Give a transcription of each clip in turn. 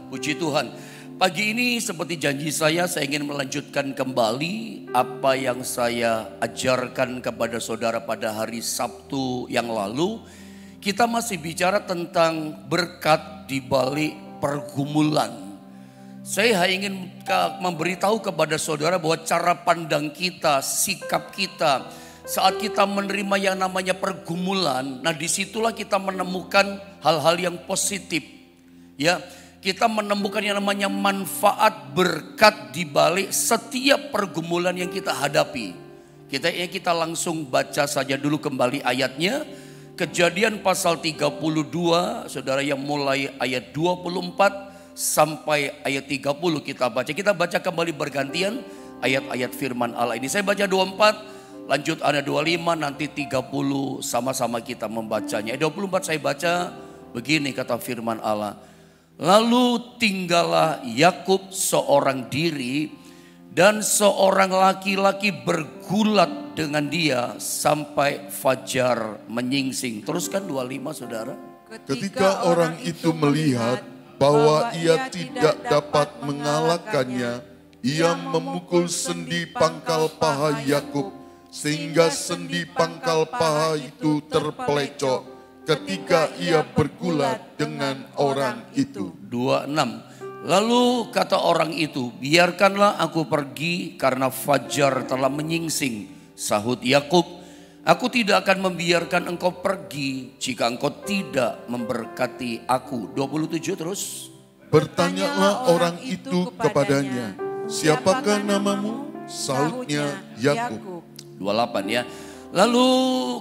Puji Tuhan. Pagi ini seperti janji saya ingin melanjutkan kembali apa yang saya ajarkan kepada saudara pada hari Sabtu yang lalu. Kita masih bicara tentang berkat di balik pergumulan. Saya ingin memberitahu kepada saudara bahwa cara pandang kita, sikap kita saat kita menerima yang namanya pergumulan, nah disitulah kita menemukan hal-hal yang positif. Ya, kita menemukan yang namanya manfaat berkat di balik setiap pergumulan yang kita hadapi. Kita langsung baca saja dulu kembali ayatnya. Kejadian pasal 32, saudara, yang mulai ayat 24 sampai ayat 30 kita baca. Kita baca kembali bergantian ayat-ayat firman Allah ini. Saya baca 24, lanjut ada 25, nanti 30 sama-sama kita membacanya. Ayat 24 saya baca begini kata firman Allah. Lalu tinggallah Yakub seorang diri dan seorang laki-laki bergulat dengan dia sampai fajar menyingsing. Teruskan 25 saudara. Ketika orang itu melihat bahwa ia tidak dapat mengalahkannya, ia memukul sendi pangkal paha Yakub sehingga sendi pangkal paha itu terpelecok ketika ia bergulat dengan orang itu. 26. Lalu kata orang itu, biarkanlah aku pergi karena fajar telah menyingsing. Sahut Yakub, aku tidak akan membiarkan engkau pergi jika engkau tidak memberkati aku. 27 terus. Bertanyalah orang itu kepadanya, siapakah namamu? Sahutnya Yakub. 28 ya. Lalu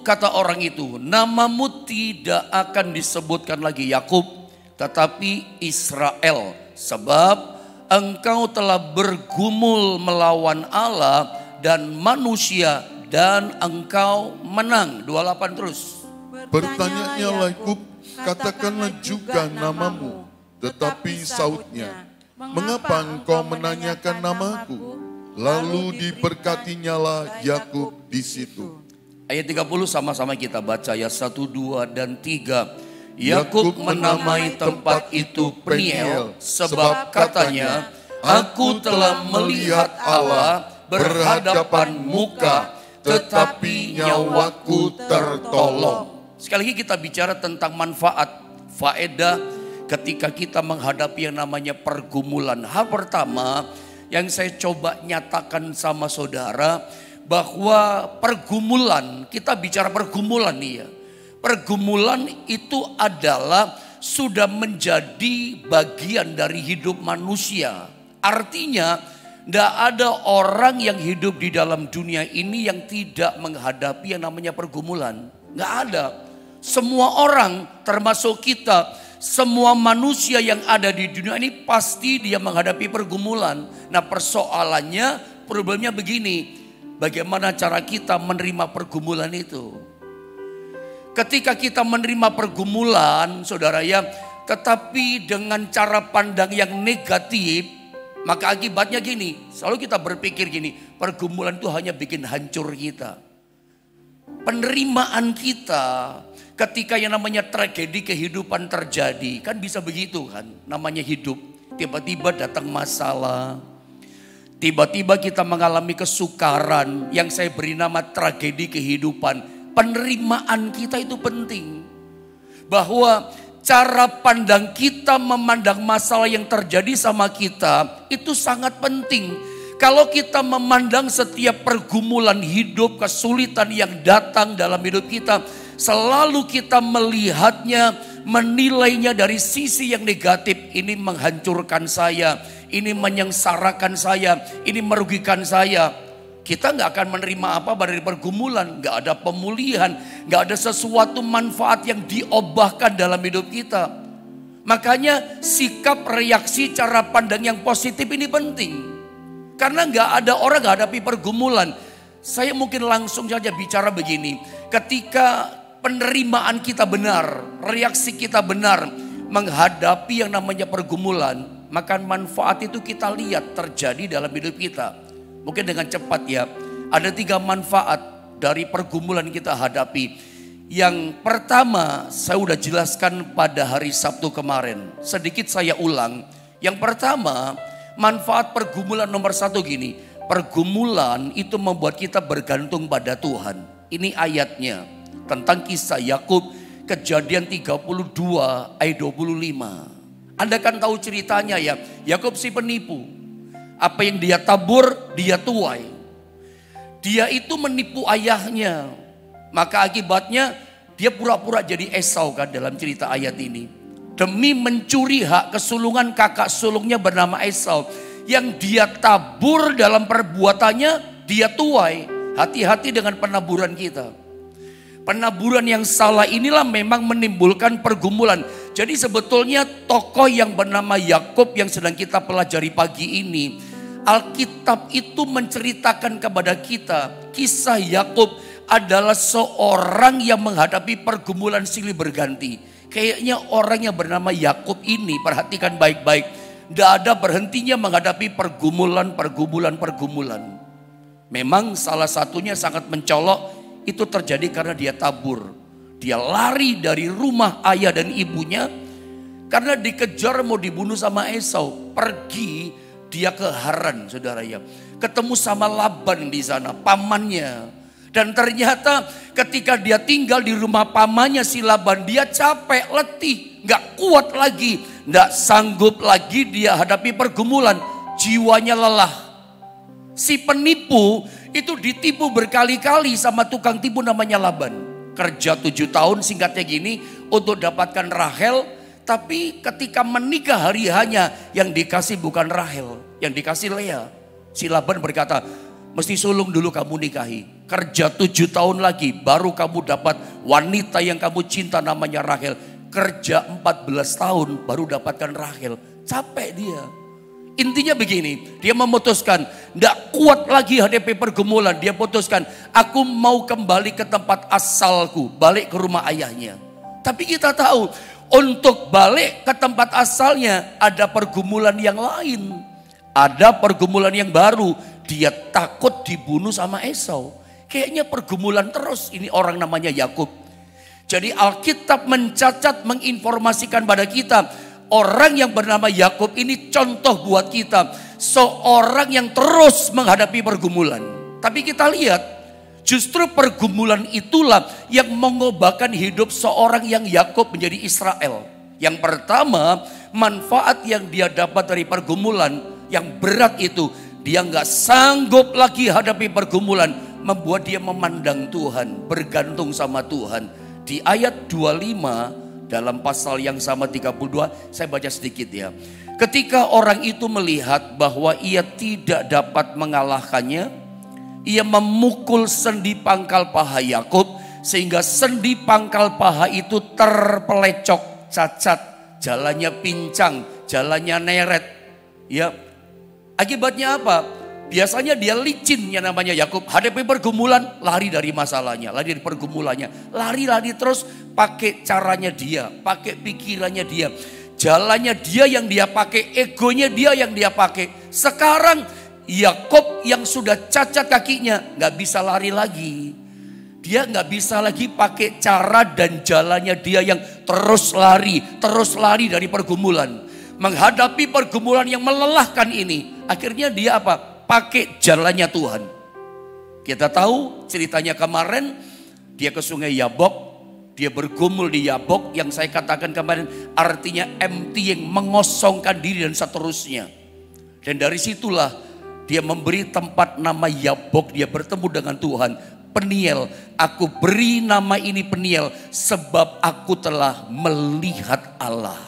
kata orang itu, namamu tidak akan disebutkan lagi Yakub, tetapi Israel, sebab engkau telah bergumul melawan Allah dan manusia dan engkau menang. 28 terus. Bertanya Yakub, katakanlah juga namamu. Tetapi sahutnya, mengapa engkau menanyakan namaku? Lalu diberkatinyalah Yakub di situ. Ayat 30 sama-sama kita baca ya, 1, 2, dan 3. Yakub menamai tempat itu Peniel, sebab katanya, aku telah melihat Allah berhadapan muka, tetapi nyawaku tertolong. Sekali lagi kita bicara tentang manfaat, faedah ketika kita menghadapi yang namanya pergumulan. Hal pertama yang saya coba nyatakan sama saudara, bahwa pergumulan, kita bicara pergumulan nih ya. Pergumulan itu adalah sudah menjadi bagian dari hidup manusia. Artinya tidak ada orang yang hidup di dalam dunia ini yang tidak menghadapi yang namanya pergumulan. Nggak ada. Semua orang termasuk kita, semua manusia yang ada di dunia ini pasti dia menghadapi pergumulan. Nah persoalannya, problemnya begini. Bagaimana cara kita menerima pergumulan itu? Ketika kita menerima pergumulan, saudara ya, tetapi dengan cara pandang yang negatif, maka akibatnya gini, selalu kita berpikir gini, pergumulan itu hanya bikin hancur kita. Penerimaan kita ketika yang namanya tragedi kehidupan terjadi, kan bisa begitu kan, namanya hidup. Tiba-tiba datang masalah. Tiba-tiba kita mengalami kesukaran yang saya beri nama tragedi kehidupan. Penerimaan kita itu penting. Bahwa cara pandang kita memandang masalah yang terjadi sama kita itu sangat penting. Kalau kita memandang setiap pergumulan hidup, kesulitan yang datang dalam hidup kita, selalu kita melihatnya, menilainya dari sisi yang negatif. Ini menghancurkan saya, ini menyengsarakan saya, ini merugikan saya. Kita nggak akan menerima apa-apa dari pergumulan, nggak ada pemulihan, nggak ada sesuatu manfaat yang diobahkan dalam hidup kita. Makanya sikap, reaksi, cara pandang yang positif ini penting. Karena nggak ada orang nggak hadapi pergumulan. Saya mungkin langsung saja bicara begini, ketika penerimaan kita benar, reaksi kita benar menghadapi yang namanya pergumulan, maka manfaat itu kita lihat terjadi dalam hidup kita. Mungkin dengan cepat ya, ada 3 manfaat dari pergumulan kita hadapi. Yang pertama saya sudah jelaskan pada hari Sabtu kemarin, sedikit saya ulang. Yang pertama, manfaat pergumulan nomor satu gini. Pergumulan itu membuat kita bergantung pada Tuhan. Ini ayatnya tentang kisah Yakub, Kejadian 32 ayat 25. Anda kan tahu ceritanya ya, Yakub si penipu. Apa yang dia tabur, dia tuai. Dia itu menipu ayahnya. Maka akibatnya dia pura-pura jadi Esau kan dalam cerita ayat ini. Demi mencuri hak kesulungan kakak sulungnya bernama Esau. Yang dia tabur dalam perbuatannya, dia tuai. Hati-hati dengan penaburan kita. Penaburan yang salah inilah memang menimbulkan pergumulan. Jadi sebetulnya tokoh yang bernama Yakub yang sedang kita pelajari pagi ini, Alkitab itu menceritakan kepada kita kisah Yakub adalah seorang yang menghadapi pergumulan silih berganti. Kayaknya orang yang bernama Yakub ini, perhatikan baik-baik, tidak ada berhentinya menghadapi pergumulan. Memang salah satunya sangat mencolok. Itu terjadi karena dia tabur. Dia lari dari rumah ayah dan ibunya karena dikejar mau dibunuh sama Esau. Pergi dia ke Haran, saudara ya. Ketemu sama Laban di sana, pamannya. Dan ternyata ketika dia tinggal di rumah pamannya si Laban, dia capek, letih, gak kuat lagi, gak sanggup lagi dia hadapi pergumulan. Jiwanya lelah. Si penipu itu ditipu berkali-kali sama tukang tipu namanya Laban. Kerja 7 tahun singkatnya gini untuk dapatkan Rahel. Tapi ketika menikah hari hanya yang dikasih bukan Rahel, yang dikasih Lea. Si Laban berkata, mesti sulung dulu kamu nikahi. Kerja 7 tahun lagi baru kamu dapat wanita yang kamu cinta namanya Rahel. Kerja 14 tahun baru dapatkan Rahel. Capek dia. Intinya begini, dia memutuskan, tidak kuat lagi hadapi pergumulan. Dia putuskan, aku mau kembali ke tempat asalku, balik ke rumah ayahnya. Tapi kita tahu, untuk balik ke tempat asalnya ada pergumulan yang lain. Ada pergumulan yang baru, dia takut dibunuh sama Esau. Kayaknya pergumulan terus ini orang namanya Yakub. Jadi Alkitab mencatat, menginformasikan pada kita, orang yang bernama Yakub ini contoh buat kita. Seorang yang terus menghadapi pergumulan. Tapi kita lihat, justru pergumulan itulah yang mengubahkan hidup seorang yang Yakub menjadi Israel. Yang pertama, manfaat yang dia dapat dari pergumulan yang berat itu, dia nggak sanggup lagi hadapi pergumulan, membuat dia memandang Tuhan, bergantung sama Tuhan. Di ayat 25 dalam pasal yang sama 32, saya baca sedikit ya. Ketika orang itu melihat bahwa ia tidak dapat mengalahkannya, ia memukul sendi pangkal paha Yakub sehingga sendi pangkal paha itu terpelecok, cacat, jalannya pincang, jalannya neret. Ya, akibatnya apa? Biasanya dia licin yang namanya Yakub, hadapi pergumulan, lari dari masalahnya, lari dari pergumulannya, lari terus pakai caranya dia, pakai pikirannya dia, jalannya dia yang dia pakai, egonya dia yang dia pakai. Sekarang Yakub yang sudah cacat kakinya nggak bisa lari lagi, dia nggak bisa lagi pakai cara dan jalannya dia yang terus lari dari pergumulan, menghadapi pergumulan yang melelahkan ini. Akhirnya dia apa? Pakai jalannya Tuhan. Kita tahu ceritanya kemarin, dia ke sungai Yabok, dia bergumul di Yabok yang saya katakan kemarin artinya empty, yang mengosongkan diri dan seterusnya. Dan dari situlah dia memberi tempat nama Yabok, dia bertemu dengan Tuhan. Peniel, aku beri nama ini Peniel sebab aku telah melihat Allah.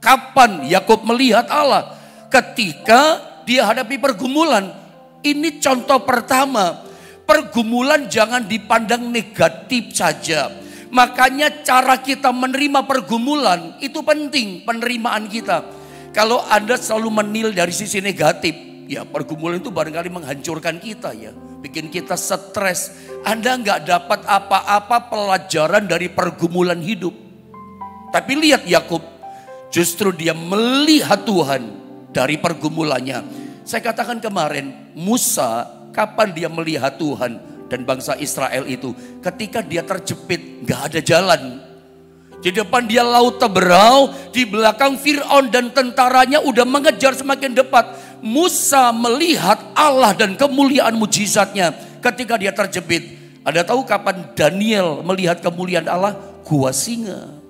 Kapan Yakub melihat Allah? Ketika dia hadapi pergumulan. Ini contoh pertama. Pergumulan jangan dipandang negatif saja. Makanya cara kita menerima pergumulan itu penting, penerimaan kita. Kalau Anda selalu menilai dari sisi negatif, ya pergumulan itu barangkali menghancurkan kita ya. Bikin kita stres. Anda nggak dapat apa-apa pelajaran dari pergumulan hidup. Tapi lihat Yakub, justru dia melihat Tuhan dari pergumulannya. Saya katakan kemarin, Musa kapan dia melihat Tuhan dan bangsa Israel itu? Ketika dia terjepit, gak ada jalan. Di depan dia laut Teberau, di belakang Fir'aun dan tentaranya udah mengejar semakin dekat. Musa melihat Allah dan kemuliaan mujizatnya ketika dia terjepit. Ada tahu kapan Daniel melihat kemuliaan Allah? Gua singa.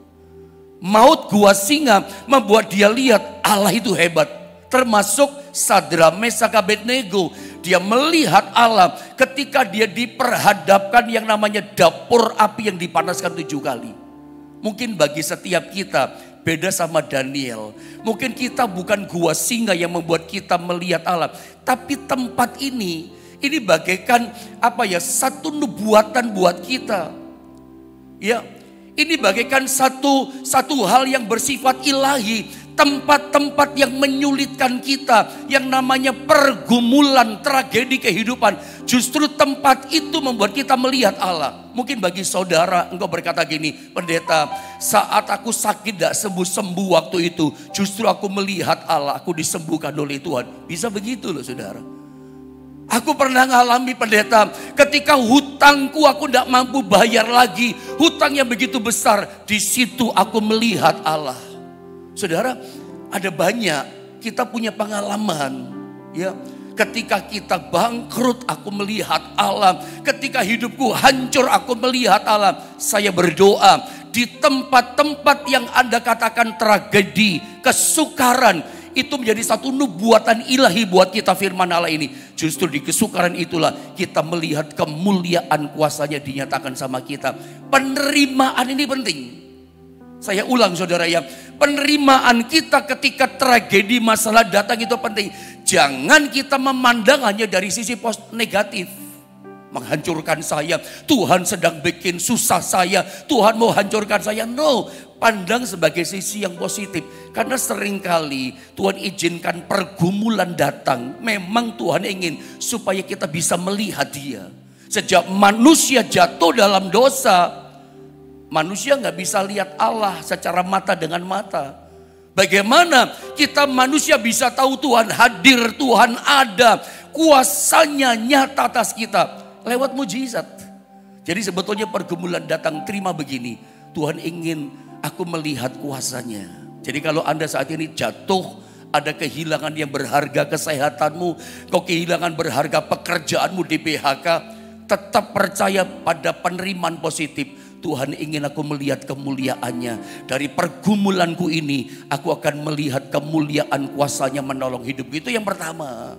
Maut gua singa membuat dia lihat Allah itu hebat. Termasuk Sadra, Mesak, Abednego. Dia melihat Allah ketika dia diperhadapkan yang namanya dapur api yang dipanaskan 7 kali. Mungkin bagi setiap kita beda sama Daniel. Mungkin kita bukan gua singa yang membuat kita melihat Allah. Tapi tempat ini bagaikan satu nubuatan buat kita. Ya, ini bagaikan satu hal yang bersifat ilahi. Tempat-tempat yang menyulitkan kita, yang namanya pergumulan, tragedi kehidupan. Justru tempat itu membuat kita melihat Allah. Mungkin bagi saudara, engkau berkata gini, pendeta, saat aku sakit tidak sembuh-sembuh waktu itu, justru aku melihat Allah, aku disembuhkan oleh Tuhan. Bisa begitu loh saudara. Aku pernah mengalami pendeta, ketika hutangku aku tidak mampu bayar lagi, hutang yang begitu besar, di situ aku melihat Allah. Saudara, ada banyak kita punya pengalaman, ya. Ketika kita bangkrut, aku melihat Allah. Ketika hidupku hancur, aku melihat Allah. Saya berdoa di tempat-tempat yang Anda katakan tragedi, kesukaran, itu menjadi satu nubuatan ilahi buat kita firman Allah ini. Justru di kesukaran itulah kita melihat kemuliaan kuasanya dinyatakan sama kita. Penerimaan ini penting. Saya ulang saudara ya, penerimaan kita ketika tragedi masalah datang itu penting. Jangan kita memandang hanya dari sisi negatif. Menghancurkan saya, Tuhan sedang bikin susah saya, Tuhan mau hancurkan saya. No, pandang sebagai sisi yang positif. Karena seringkali Tuhan izinkan pergumulan datang. Memang Tuhan ingin supaya kita bisa melihat Dia. Sejak manusia jatuh dalam dosa, manusia nggak bisa lihat Allah secara mata dengan mata. Bagaimana kita manusia bisa tahu Tuhan hadir, Tuhan ada, kuasanya nyata atas kita lewat mujizat. Jadi sebetulnya pergumulan datang, terima begini, Tuhan ingin aku melihat kuasanya. Jadi kalau Anda saat ini jatuh, ada kehilangan yang berharga kesehatanmu, kau kehilangan berharga pekerjaanmu di PHK, tetap percaya pada penerimaan positif. Tuhan ingin aku melihat kemuliaannya. Dari pergumulanku ini, aku akan melihat kemuliaan kuasanya menolong hidupku. Itu yang pertama.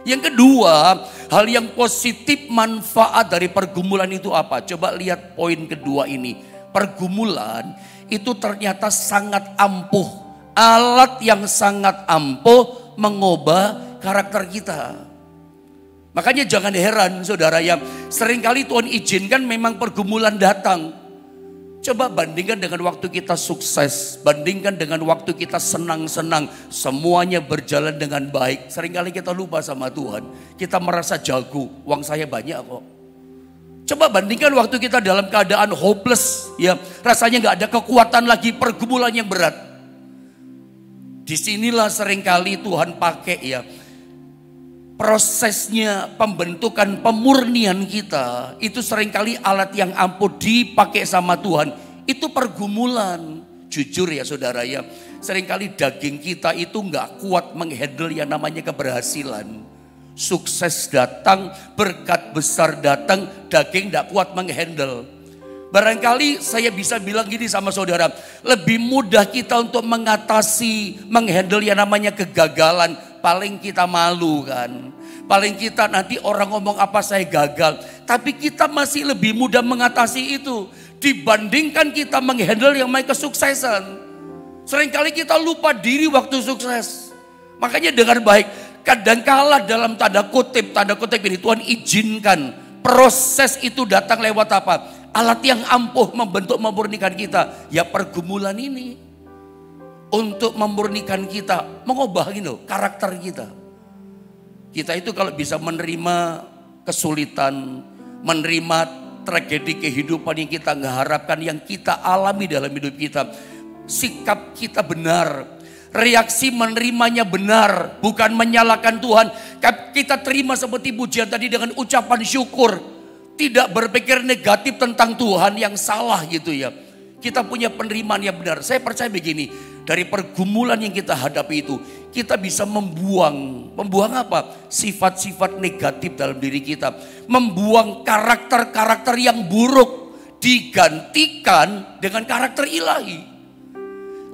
Yang kedua, hal yang positif manfaat dari pergumulan itu apa? Coba lihat poin kedua ini. Pergumulan itu ternyata sangat ampuh. Alat yang sangat ampuh mengubah karakter kita. Makanya jangan heran saudara ya, seringkali Tuhan izinkan memang pergumulan datang. Coba bandingkan dengan waktu kita sukses, bandingkan dengan waktu kita senang-senang, semuanya berjalan dengan baik. Seringkali kita lupa sama Tuhan, kita merasa jago, uang saya banyak kok. Coba bandingkan waktu kita dalam keadaan hopeless, ya rasanya nggak ada kekuatan lagi, pergumulan yang berat. Disinilah seringkali Tuhan pakai ya, prosesnya pembentukan pemurnian kita itu seringkali alat yang ampuh dipakai sama Tuhan. Itu pergumulan. Jujur ya saudara ya, seringkali daging kita itu nggak kuat menghandle yang namanya keberhasilan. Sukses datang, berkat besar datang, daging nggak kuat menghandle. Barangkali saya bisa bilang gini sama saudara, lebih mudah kita untuk menghandle yang namanya kegagalan. Paling kita malu kan. Paling kita nanti orang ngomong apa saya gagal. Tapi kita masih lebih mudah mengatasi itu dibandingkan kita menghandle yang namanya kesuksesan. Seringkali kita lupa diri waktu sukses. Makanya dengan baik, kadangkala dalam tanda kutip ini Tuhan izinkan proses itu datang lewat apa? Alat yang ampuh membentuk memurnikan kita. Ya pergumulan ini. Untuk memurnikan kita, mengubah karakter kita. Kita itu kalau bisa menerima kesulitan, menerima tragedi kehidupan yang kita nggak harapkan, yang kita alami dalam hidup kita, sikap kita benar, reaksi menerimanya benar, bukan menyalahkan Tuhan. Kita terima seperti pujian tadi dengan ucapan syukur, tidak berpikir negatif tentang Tuhan yang salah gitu ya. Kita punya penerimaan yang benar. Saya percaya begini, dari pergumulan yang kita hadapi itu, kita bisa membuang apa? Sifat-sifat negatif dalam diri kita. Membuang karakter-karakter yang buruk, digantikan dengan karakter ilahi.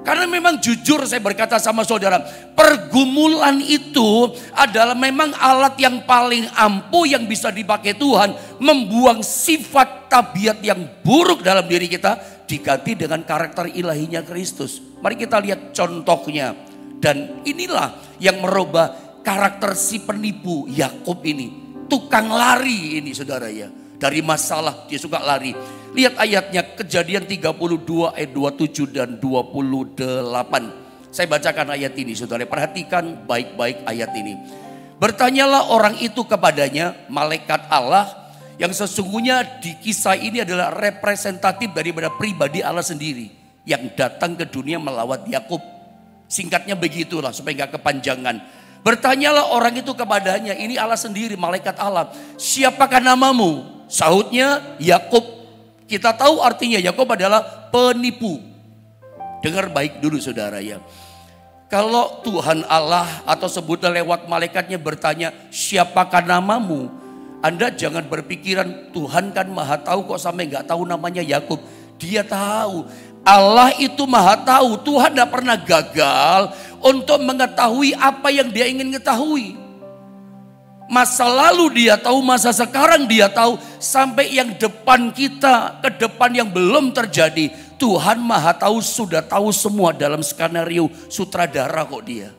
Karena memang jujur saya berkata sama saudara, pergumulan itu adalah memang alat yang paling ampuh yang bisa dipakai Tuhan. Membuang sifat tabiat yang buruk dalam diri kita, diganti dengan karakter ilahinya Kristus. Mari kita lihat contohnya. Dan inilah yang merubah karakter si penipu Yakub ini. Tukang lari ini saudara ya. Dari masalah dia suka lari. Lihat ayatnya, Kejadian 32 ayat 27 dan 28. Saya bacakan ayat ini saudara. Perhatikan baik-baik ayat ini. Bertanyalah orang itu kepadanya, malaikat Allah, yang sesungguhnya di kisah ini adalah representatif daripada pribadi Allah sendiri. Yang datang ke dunia melawat Yakub. Singkatnya begitulah supaya gak kepanjangan. Bertanyalah orang itu kepadanya, ini Allah sendiri, malaikat Allah. Siapakah namamu? Sahutnya Yakub. Kita tahu artinya Yakub adalah penipu. Dengar baik dulu saudara ya. Kalau Tuhan Allah atau sebutnya lewat malaikatnya bertanya, siapakah namamu? Anda jangan berpikiran Tuhan kan maha tahu kok sampai gak tahu namanya Yakub. Dia tahu. Allah itu maha tahu. Tuhan gak pernah gagal untuk mengetahui apa yang dia ingin ketahui. Masa lalu dia tahu, masa sekarang dia tahu, sampai yang depan kita, ke depan yang belum terjadi. Tuhan maha tahu, sudah tahu semua dalam skenario sutradara kok dia.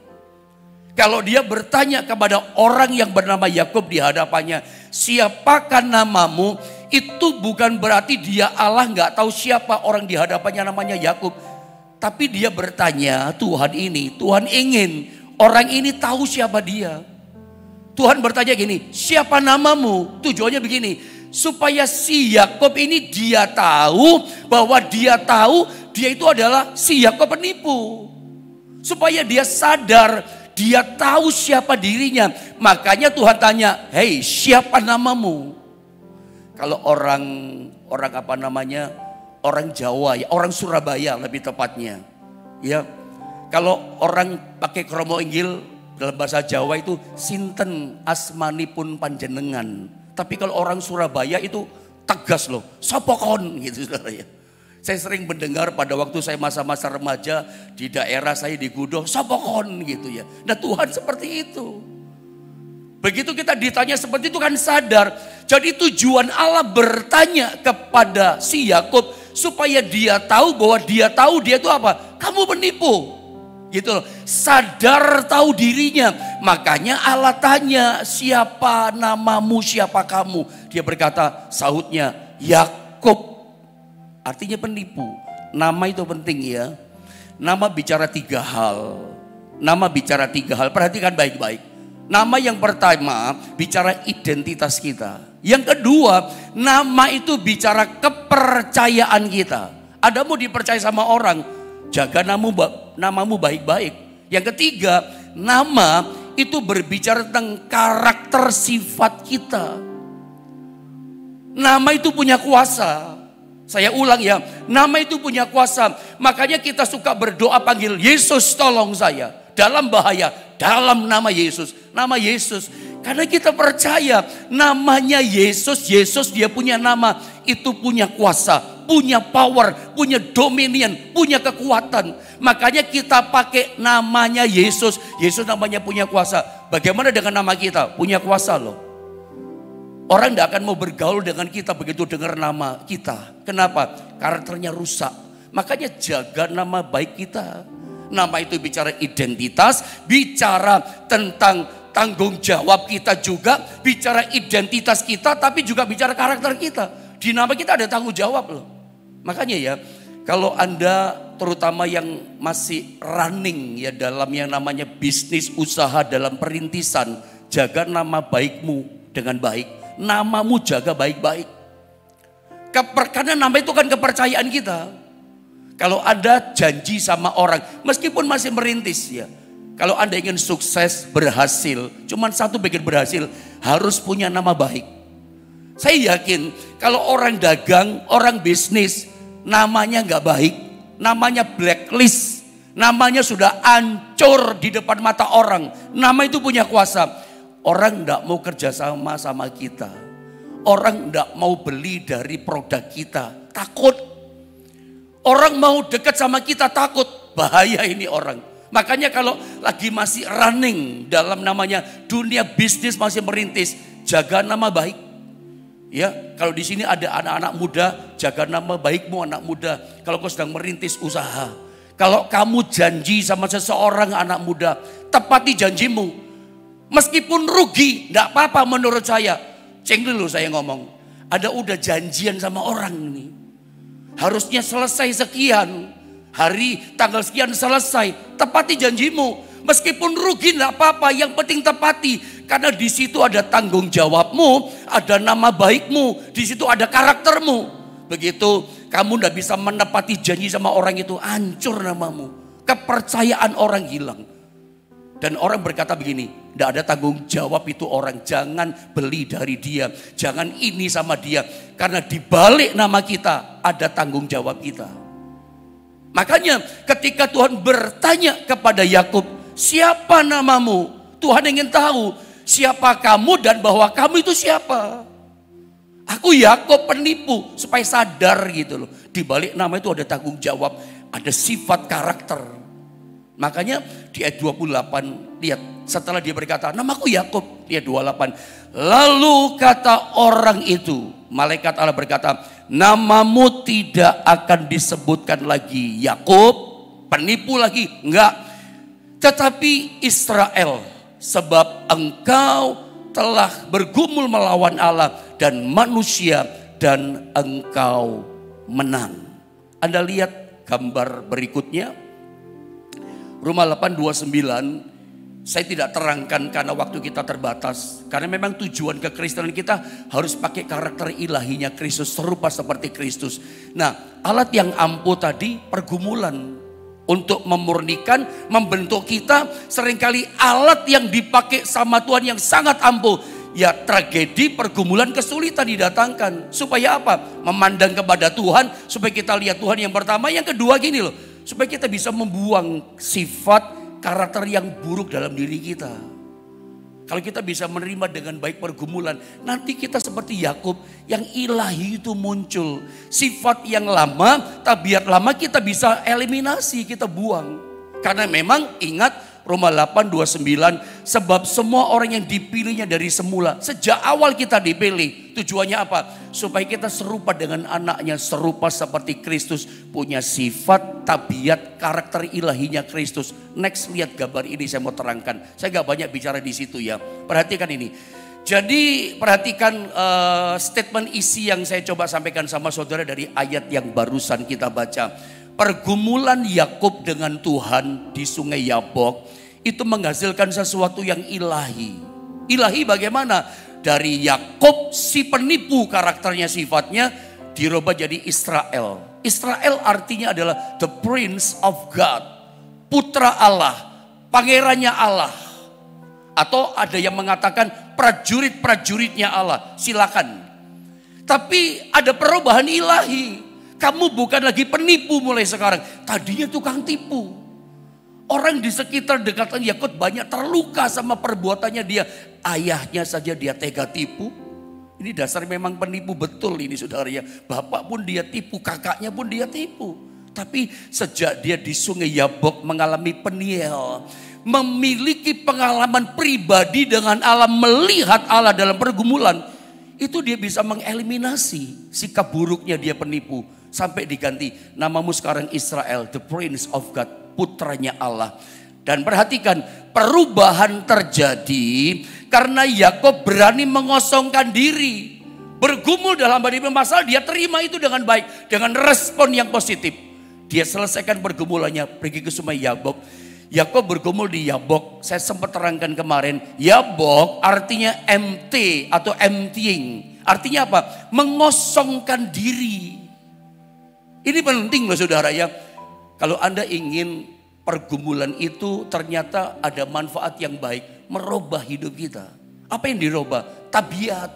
Kalau dia bertanya kepada orang yang bernama Yakub di hadapannya, siapakah namamu? Itu bukan berarti dia Allah nggak tahu siapa orang di hadapannya namanya Yakub. Tapi dia bertanya, Tuhan ingin orang ini tahu siapa dia. Tuhan bertanya gini, siapa namamu? Tujuannya begini, supaya si Yakub ini dia tahu bahwa dia itu adalah si Yakub penipu. Supaya dia sadar, dia tahu siapa dirinya. Makanya Tuhan tanya, hei siapa namamu? Kalau orang orang Jawa ya, orang Surabaya lebih tepatnya. Ya, kalau orang pakai kromo inggil, dalam bahasa Jawa itu sinten asmanipun panjenengan. Tapi kalau orang Surabaya itu tegas loh, sopokon gitu saudara ya. Saya sering mendengar pada waktu saya masa-masa remaja di daerah saya di Gudoh, sopokon gitu ya. Nah Tuhan seperti itu. Begitu kita ditanya seperti itu kan sadar. Jadi tujuan Allah bertanya kepada si Yakub supaya dia tahu bahwa dia itu apa? Kamu penipu. Gitu loh. Sadar tahu dirinya. Makanya Allah tanya, siapa namamu, siapa kamu? Dia berkata, sahutnya Yakub. Artinya penipu. Nama itu penting ya. Nama bicara 3 hal. Nama bicara 3 hal. Perhatikan baik-baik. Nama yang pertama bicara identitas kita. Yang kedua, nama itu bicara kepercayaan kita. Ada mau dipercaya sama orang, jaga namamu baik-baik. Yang ketiga, nama itu berbicara tentang karakter sifat kita. Nama itu punya kuasa. Saya ulang ya, nama itu punya kuasa. Makanya kita suka berdoa panggil Yesus tolong saya. Dalam bahaya, dalam nama Yesus. Nama Yesus. Karena kita percaya namanya Yesus. Yesus dia punya nama. Itu punya kuasa, punya power, punya dominion, punya kekuatan. Makanya kita pakai namanya Yesus. Yesus namanya punya kuasa. Bagaimana dengan nama kita? Punya kuasa loh. Orang tidak akan mau bergaul dengan kita begitu dengar nama kita. Kenapa? Karakternya rusak. Makanya jaga nama baik kita. Nama itu bicara identitas, bicara tentang tanggung jawab kita juga, bicara identitas kita, tapi juga bicara karakter kita. Di nama kita ada tanggung jawab loh. Makanya ya, kalau Anda terutama yang masih running ya dalam yang namanya bisnis usaha dalam perintisan, jaga nama baikmu dengan baik. Namamu jaga baik-baik. Karena nama itu kan kepercayaan kita. Kalau Anda janji sama orang, meskipun masih merintis ya. Kalau Anda ingin sukses, berhasil, cuman satu bikin berhasil, harus punya nama baik. Saya yakin kalau orang dagang, orang bisnis, namanya nggak baik, namanya blacklist, namanya sudah hancur di depan mata orang. Nama itu punya kuasa. Orang nggak mau kerjasama sama kita, orang nggak mau beli dari produk kita, takut. Orang mau dekat sama kita takut, bahaya ini orang. Makanya kalau lagi masih running dalam namanya dunia bisnis masih merintis, jaga nama baik. Ya, kalau di sini ada anak-anak muda, jaga nama baikmu anak muda. Kalau kau sedang merintis usaha, kalau kamu janji sama seseorang anak muda, tepati janjimu. Meskipun rugi, enggak apa-apa menurut saya. Ceng dulu saya ngomong. Ada udah janjian sama orang ini. Harusnya selesai sekian. Hari tanggal sekian selesai. Tepati janjimu. Meskipun rugi enggak apa-apa, yang penting tepati. Karena di situ ada tanggung jawabmu, ada nama baikmu, di situ ada karaktermu. Begitu kamu enggak bisa menepati janji sama orang itu, hancur namamu. Kepercayaan orang hilang. Dan orang berkata begini, tidak ada tanggung jawab itu orang, jangan beli dari dia, jangan ini sama dia. Karena di balik nama kita ada tanggung jawab kita. Makanya ketika Tuhan bertanya kepada Yakub, siapa namamu? Tuhan ingin tahu siapa kamu dan bahwa kamu itu siapa. Aku Yakub penipu, supaya sadar gitu loh. Di balik nama itu ada tanggung jawab, ada sifat karakter. Makanya di ayat 28, lihat setelah dia berkata, namaku Yakub, lihat 28. Lalu kata orang itu, malaikat Allah berkata, namamu tidak akan disebutkan lagi Yakub, penipu lagi, enggak. Tetapi Israel, sebab engkau telah bergumul melawan Allah dan manusia dan engkau menang. Anda lihat gambar berikutnya. Roma 8:29, saya tidak terangkan karena waktu kita terbatas. Karena memang tujuan kekristenan kita harus pakai karakter ilahinya Kristus, serupa seperti Kristus. Nah, alat yang ampuh tadi pergumulan untuk memurnikan, membentuk kita. Seringkali alat yang dipakai sama Tuhan yang sangat ampuh, ya tragedi, pergumulan, kesulitan didatangkan. Supaya apa? Memandang kepada Tuhan, supaya kita lihat Tuhan yang pertama. Yang kedua gini loh, supaya kita bisa membuang sifat karakter yang buruk dalam diri kita. Kalau kita bisa menerima dengan baik pergumulan, nanti kita seperti Yakub yang ilahi itu muncul. Sifat yang lama, tabiat lama kita bisa eliminasi, kita buang. Karena memang ingat Roma 8:29, sebab semua orang yang dipilihnya dari semula, sejak awal kita dipilih. Tujuannya apa? Supaya kita serupa dengan anaknya, serupa seperti Kristus, punya sifat, tabiat, karakter ilahinya Kristus. Next, lihat gambar ini, saya mau terangkan. Saya gak banyak bicara di situ ya. Perhatikan ini. Jadi perhatikan statement isi yang saya coba sampaikan sama saudara dari ayat yang barusan kita baca. Pergumulan Yakub dengan Tuhan di sungai Yabok itu menghasilkan sesuatu yang ilahi. Ilahi bagaimana? Dari Yakub si penipu karakternya, sifatnya dirubah jadi Israel. Israel artinya adalah the prince of God, putra Allah, pangerannya Allah. Atau ada yang mengatakan prajurit-prajuritnya Allah, silakan. Tapi ada perubahan ilahi. Kamu bukan lagi penipu mulai sekarang. Tadinya tukang tipu. Orang di sekitar dekatan Yakub banyak terluka sama perbuatannya dia. Ayahnya saja dia tega tipu. Ini dasar memang penipu betul ini saudara ya. Bapak pun dia tipu, kakaknya pun dia tipu. Tapi sejak dia di sungai Yabok mengalami peniel, memiliki pengalaman pribadi dengan Allah, melihat Allah dalam pergumulan, itu dia bisa mengeliminasi sikap buruknya dia penipu. Sampai diganti, namamu sekarang Israel, the prince of God, putranya Allah. Dan perhatikan, perubahan terjadi karena Yakub berani mengosongkan diri. Bergumul dalam badai masalah, dia terima itu dengan baik, dengan respon yang positif. Dia selesaikan pergumulannya, pergi ke sungai Yabok. Yakub bergumul di Yabok. Saya sempat terangkan kemarin, Yabok artinya empty atau emptying. Artinya apa? Mengosongkan diri. Ini penting loh saudara ya. Kalau Anda ingin pergumulan itu ternyata ada manfaat yang baik, merubah hidup kita. Apa yang dirubah? Tabiat.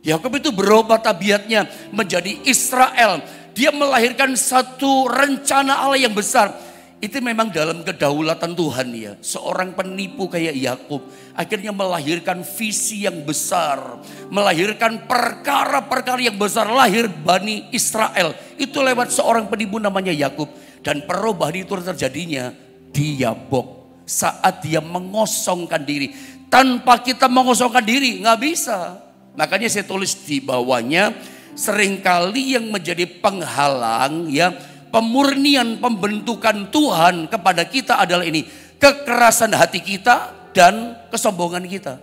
Yakub itu berubah tabiatnya menjadi Israel. Dia melahirkan satu rencana Allah yang besar. Itu memang dalam kedaulatan Tuhan ya. Seorang penipu kayak Yakub akhirnya melahirkan visi yang besar. Melahirkan perkara-perkara yang besar. Lahir Bani Israel. Itu lewat seorang penipu namanya Yakub. Dan perubahan itu terjadinya di Yabok. Saat dia mengosongkan diri. Tanpa kita mengosongkan diri nggak bisa. Makanya saya tulis di bawahnya. Seringkali yang menjadi penghalang ya. Pemurnian pembentukan Tuhan kepada kita adalah ini. Kekerasan hati kita dan kesombongan kita.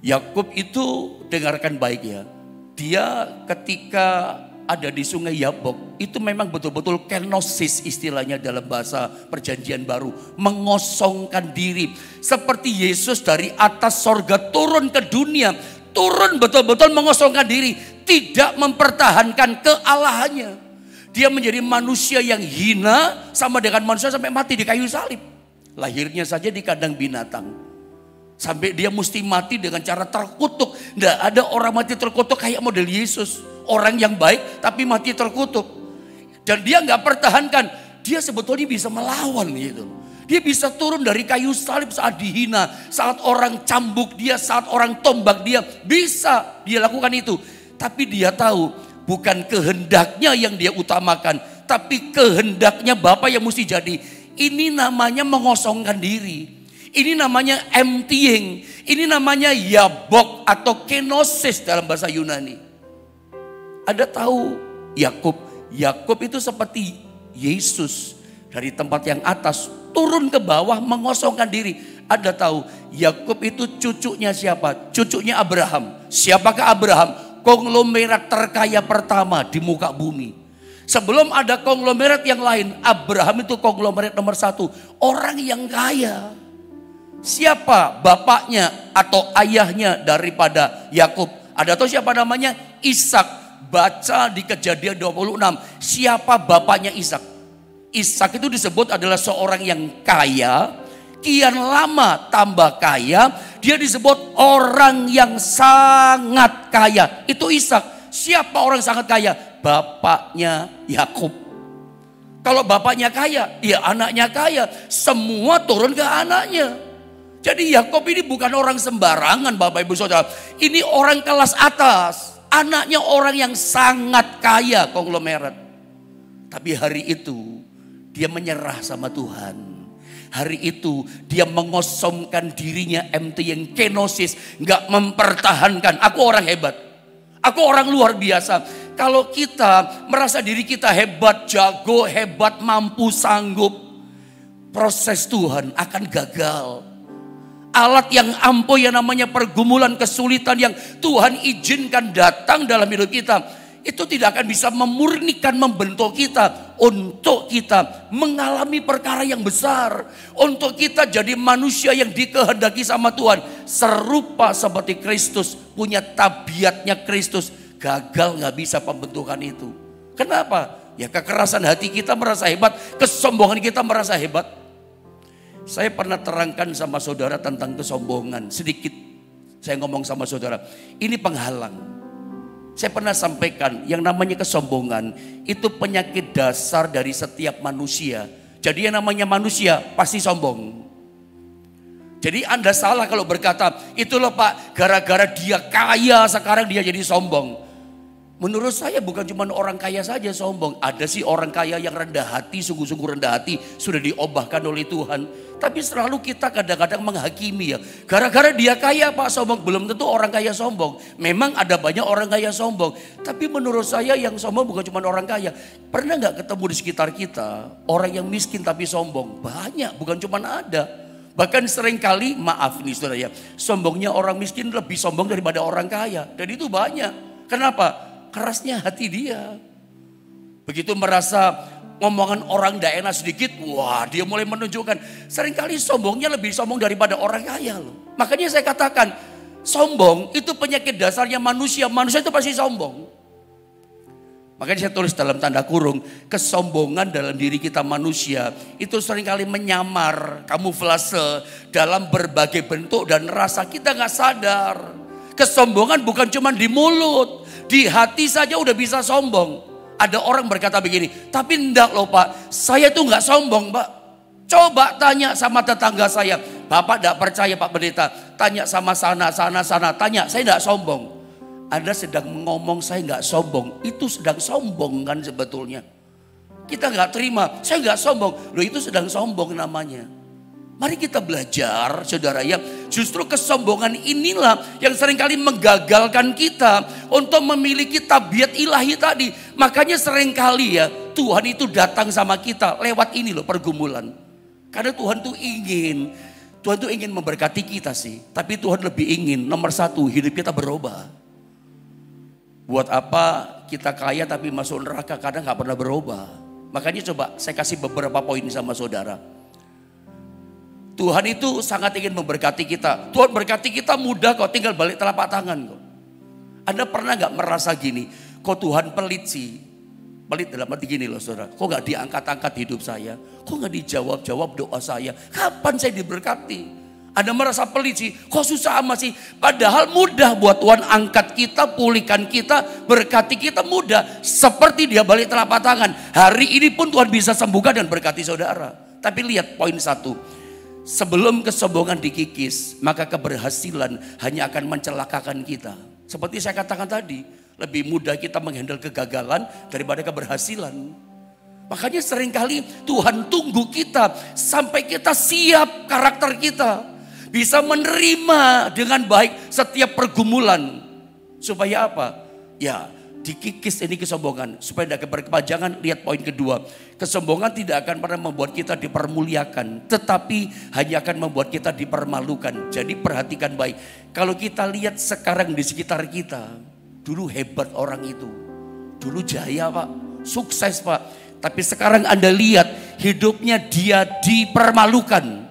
Yakub itu dengarkan baik ya. Dia ketika ada di sungai Yabok. Itu memang betul-betul kenosis istilahnya dalam bahasa perjanjian baru. Mengosongkan diri. Seperti Yesus dari atas sorga turun ke dunia. Turun betul-betul mengosongkan diri. Tidak mempertahankan kealahannya. Dia menjadi manusia yang hina sama dengan manusia sampai mati di kayu salib. Lahirnya saja di kandang binatang. Sampai dia mesti mati dengan cara terkutuk. Tidak ada orang mati terkutuk kayak model Yesus. Orang yang baik tapi mati terkutuk. Dan dia nggak pertahankan. Dia sebetulnya bisa melawan gitu. Dia bisa turun dari kayu salib saat dihina. Saat orang cambuk dia, saat orang tombak dia. Bisa dia lakukan itu. Tapi dia tahu bukan kehendaknya yang dia utamakan. Tapi kehendaknya Bapa yang mesti jadi. Ini namanya mengosongkan diri. Ini namanya emptying. Ini namanya Yabok atau kenosis dalam bahasa Yunani. Ada tahu Yakub? Yakub itu seperti Yesus. Dari tempat yang atas turun ke bawah mengosongkan diri. Ada tahu Yakub itu cucunya siapa? Cucunya Abraham. Siapakah Abraham? Konglomerat terkaya pertama di muka bumi. Sebelum ada konglomerat yang lain, Abraham itu konglomerat nomor 1. Orang yang kaya. Siapa bapaknya atau ayahnya daripada Yakub? Ada tahu siapa namanya? Ishak. Baca di Kejadian 26. Siapa bapaknya Ishak? Ishak itu disebut adalah seorang yang kaya. Kian lama tambah kaya. Dia disebut orang yang sangat kaya. Itu Ishak. Siapa orang sangat kaya? Bapaknya Yakub. Kalau bapaknya kaya, ya anaknya kaya. Semua turun ke anaknya. Jadi Yakub ini bukan orang sembarangan Bapak Ibu Saudara. Ini orang kelas atas. Anaknya orang yang sangat kaya konglomerat. Tapi hari itu dia menyerah sama Tuhan. Hari itu dia mengosongkan dirinya emptying kenosis. Gak mempertahankan. Aku orang hebat. Aku orang luar biasa. Kalau kita merasa diri kita hebat, jago, hebat, mampu, sanggup. Proses Tuhan akan gagal. Alat yang ampuh yang namanya pergumulan, kesulitan yang Tuhan izinkan datang dalam hidup kita. Itu tidak akan bisa memurnikan, membentuk kita. Untuk kita mengalami perkara yang besar. Untuk kita jadi manusia yang dikehendaki sama Tuhan. Serupa seperti Kristus. Punya tabiatnya Kristus. Gagal gak bisa pembentukan itu. Kenapa? Ya kekerasan hati kita merasa hebat. Kesombongan kita merasa hebat. Saya pernah terangkan sama saudara tentang kesombongan. Sedikit saya ngomong sama saudara. Ini penghalang. Saya pernah sampaikan yang namanya kesombongan itu penyakit dasar dari setiap manusia. Jadi yang namanya manusia pasti sombong. Jadi Anda salah kalau berkata, itu loh Pak, gara-gara dia kaya sekarang dia jadi sombong. Menurut saya bukan cuma orang kaya saja sombong. Ada sih orang kaya yang rendah hati, sungguh-sungguh rendah hati. Sudah diobahkan oleh Tuhan. Tapi selalu kita kadang-kadang menghakimi ya. Gara-gara dia kaya Pak sombong. Belum tentu orang kaya sombong. Memang ada banyak orang kaya sombong. Tapi menurut saya yang sombong bukan cuma orang kaya. Pernah gak ketemu di sekitar kita orang yang miskin tapi sombong? Banyak, bukan cuma ada. Bahkan seringkali, maaf nih saudara ya. Sombongnya orang miskin lebih sombong daripada orang kaya. Dan itu banyak. Kenapa? Kerasnya hati dia. Begitu merasa ngomongan orang tidak enak sedikit, wah dia mulai menunjukkan. Seringkali sombongnya lebih sombong daripada orang kaya loh. Makanya saya katakan, sombong itu penyakit dasarnya manusia. Manusia itu pasti sombong. Makanya saya tulis dalam tanda kurung, kesombongan dalam diri kita manusia itu seringkali menyamar, kamuflase dalam berbagai bentuk dan rasa kita gak sadar. Kesombongan bukan cuma di mulut. Di hati saja udah bisa sombong. Ada orang berkata begini, tapi enggak loh Pak, saya tuh nggak sombong Pak. Coba tanya sama tetangga saya. Bapak enggak percaya Pak Pendeta, tanya sama sana, tanya, saya enggak sombong. Anda sedang ngomong saya enggak sombong, itu sedang sombong kan sebetulnya. Kita enggak terima, saya enggak sombong, loh itu sedang sombong namanya. Mari kita belajar saudara ya, justru kesombongan inilah yang seringkali menggagalkan kita untuk memiliki tabiat ilahi tadi. Makanya seringkali ya Tuhan itu datang sama kita lewat ini loh pergumulan. Karena Tuhan tuh ingin memberkati kita sih. Tapi Tuhan lebih ingin nomor satu hidup kita berubah. Buat apa kita kaya tapi masuk neraka kadang gak pernah berubah. Makanya coba saya kasih beberapa poin sama saudara. Tuhan itu sangat ingin memberkati kita. Tuhan berkati kita mudah kok, tinggal balik telapak tangan kok. Anda pernah gak merasa gini, kok Tuhan pelit sih? Pelit dalam arti gini loh saudara, kok gak diangkat-angkat hidup saya? Kok gak dijawab-jawab doa saya? Kapan saya diberkati? Anda merasa pelit sih, kok susah amat sih? Padahal mudah buat Tuhan angkat kita, pulihkan kita, berkati kita mudah. Seperti dia balik telapak tangan. Hari ini pun Tuhan bisa sembuhkan dan berkati saudara. Tapi lihat poin satu. Sebelum kesombongan dikikis, maka keberhasilan hanya akan mencelakakan kita. Seperti saya katakan tadi, lebih mudah kita menghandle kegagalan daripada keberhasilan. Makanya seringkali Tuhan tunggu kita sampai kita siap karakter kita. Bisa menerima dengan baik setiap pergumulan. Supaya apa? Ya, dikikis ini kesombongan supaya tidak berkepanjangan. Lihat poin kedua, kesombongan tidak akan pernah membuat kita dipermuliakan, tetapi hanya akan membuat kita dipermalukan. Jadi perhatikan baik, kalau kita lihat sekarang di sekitar kita, dulu hebat orang itu, dulu jaya Pak, sukses Pak, tapi sekarang Anda lihat hidupnya dia dipermalukan,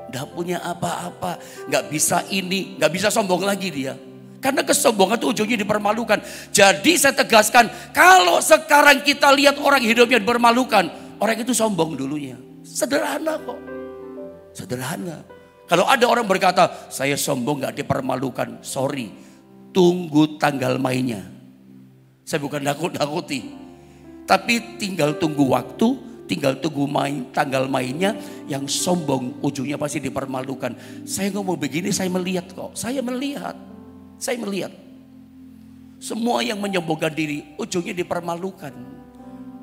tidak punya apa-apa, nggak bisa ini, nggak bisa sombong lagi dia. Karena kesombongan itu ujungnya dipermalukan. Jadi saya tegaskan, kalau sekarang kita lihat orang hidupnya dipermalukan, orang itu sombong dulunya. Sederhana kok. Sederhana. Kalau ada orang berkata, saya sombong gak dipermalukan. Sorry, tunggu tanggal mainnya. Saya bukan nakut-nakuti. Tapi tinggal tunggu waktu, tinggal tunggu tanggal mainnya. Yang sombong ujungnya pasti dipermalukan. Saya ngomong begini, saya melihat kok. Saya melihat. Semua yang menyombongkan diri ujungnya dipermalukan.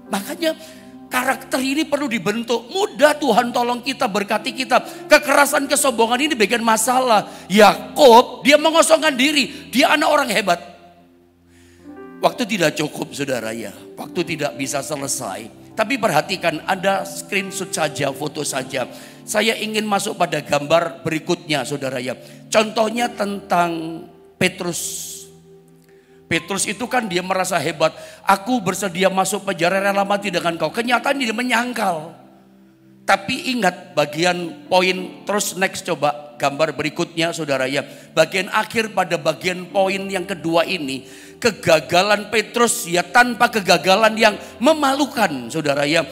Makanya karakter ini perlu dibentuk. Mudah Tuhan tolong kita, berkati kita. Kekerasan kesombongan ini bagian masalah. Yakub dia mengosongkan diri. Dia anak orang hebat. Waktu tidak cukup saudara ya. Waktu tidak bisa selesai. Tapi perhatikan, ada screenshot saja, foto saja. Saya ingin masuk pada gambar berikutnya saudara ya. Contohnya tentang Petrus itu kan dia merasa hebat. Aku bersedia masuk penjara rela mati dengan kau. Kenyataan dia menyangkal. Tapi ingat bagian poin, terus next coba gambar berikutnya saudara ya. Bagian akhir pada bagian poin yang kedua ini. Kegagalan Petrus ya tanpa kegagalan yang memalukan saudara ya.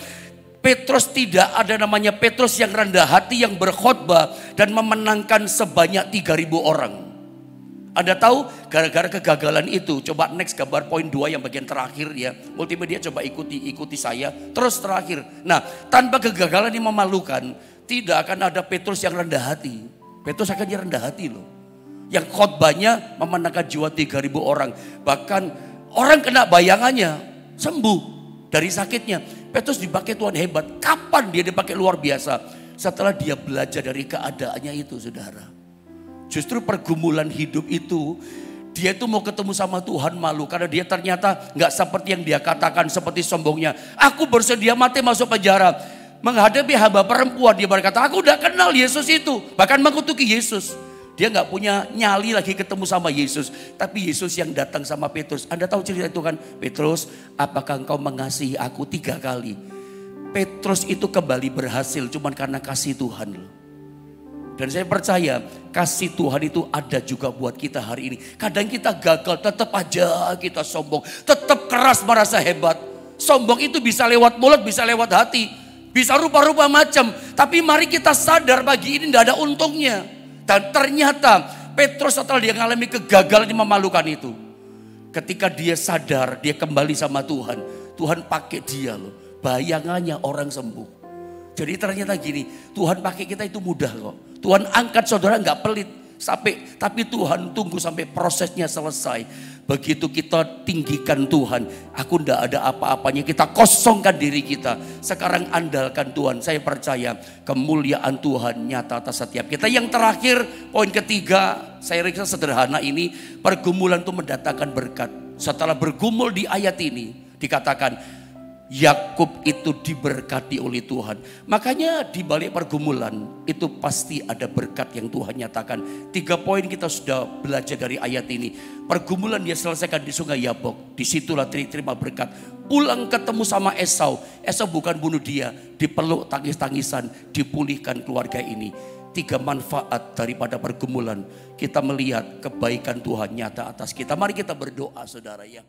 Petrus tidak ada namanya Petrus yang rendah hati, yang berkhotbah dan memenangkan sebanyak 3.000 orang. Anda tahu gara-gara kegagalan itu, coba next gambar poin 2 yang bagian terakhir ya. Multimedia coba ikuti saya. Terus terakhir. Nah, tanpa kegagalan yang memalukan, tidak akan ada Petrus yang rendah hati. Petrus akan rendah hati loh. Yang khotbahnya memenangkan jiwa 3.000 orang. Bahkan orang kena bayangannya sembuh dari sakitnya. Petrus dipakai Tuhan hebat. Kapan dia dipakai luar biasa? Setelah dia belajar dari keadaannya itu saudara. Justru pergumulan hidup itu, dia itu mau ketemu sama Tuhan malu. Karena dia ternyata gak seperti yang dia katakan, seperti sombongnya. Aku bersedia mati masuk penjara. Menghadapi hamba perempuan, dia berkata, aku udah kenal Yesus itu. Bahkan mengutuki Yesus. Dia gak punya nyali lagi ketemu sama Yesus. Tapi Yesus yang datang sama Petrus. Anda tahu cerita itu kan? Petrus, apakah engkau mengasihi aku 3 kali? Petrus itu kembali berhasil cuman karena kasih Tuhan loh. Dan saya percaya kasih Tuhan itu ada juga buat kita hari ini. Kadang kita gagal, tetap aja kita sombong. Tetap keras merasa hebat. Sombong itu bisa lewat mulut, bisa lewat hati. Bisa rupa-rupa macam. Tapi mari kita sadar pagi ini tidak ada untungnya. Dan ternyata Petrus setelah dia mengalami kegagalan yang memalukan itu. Ketika dia sadar, dia kembali sama Tuhan. Tuhan pakai dia loh. Bayangannya orang sembuh. Jadi ternyata gini, Tuhan pakai kita itu mudah kok. Tuhan angkat saudara nggak pelit. Tapi Tuhan tunggu sampai prosesnya selesai. Begitu kita tinggikan Tuhan, aku ndak ada apa-apanya, kita kosongkan diri kita. Sekarang andalkan Tuhan, saya percaya kemuliaan Tuhan nyata atas setiap kita. Yang terakhir, poin ketiga, saya rasa sederhana ini, pergumulan itu mendatangkan berkat. Setelah bergumul di ayat ini, dikatakan Yakub itu diberkati oleh Tuhan. Makanya di balik pergumulan itu pasti ada berkat yang Tuhan nyatakan. 3 poin kita sudah belajar dari ayat ini. Pergumulan dia selesaikan di sungai Yabok. Disitulah terima berkat. Pulang ketemu sama Esau. Esau bukan bunuh dia. Dipeluk tangis-tangisan. Dipulihkan keluarga ini. 3 manfaat daripada pergumulan. Kita melihat kebaikan Tuhan nyata atas kita. Mari kita berdoa saudara ya.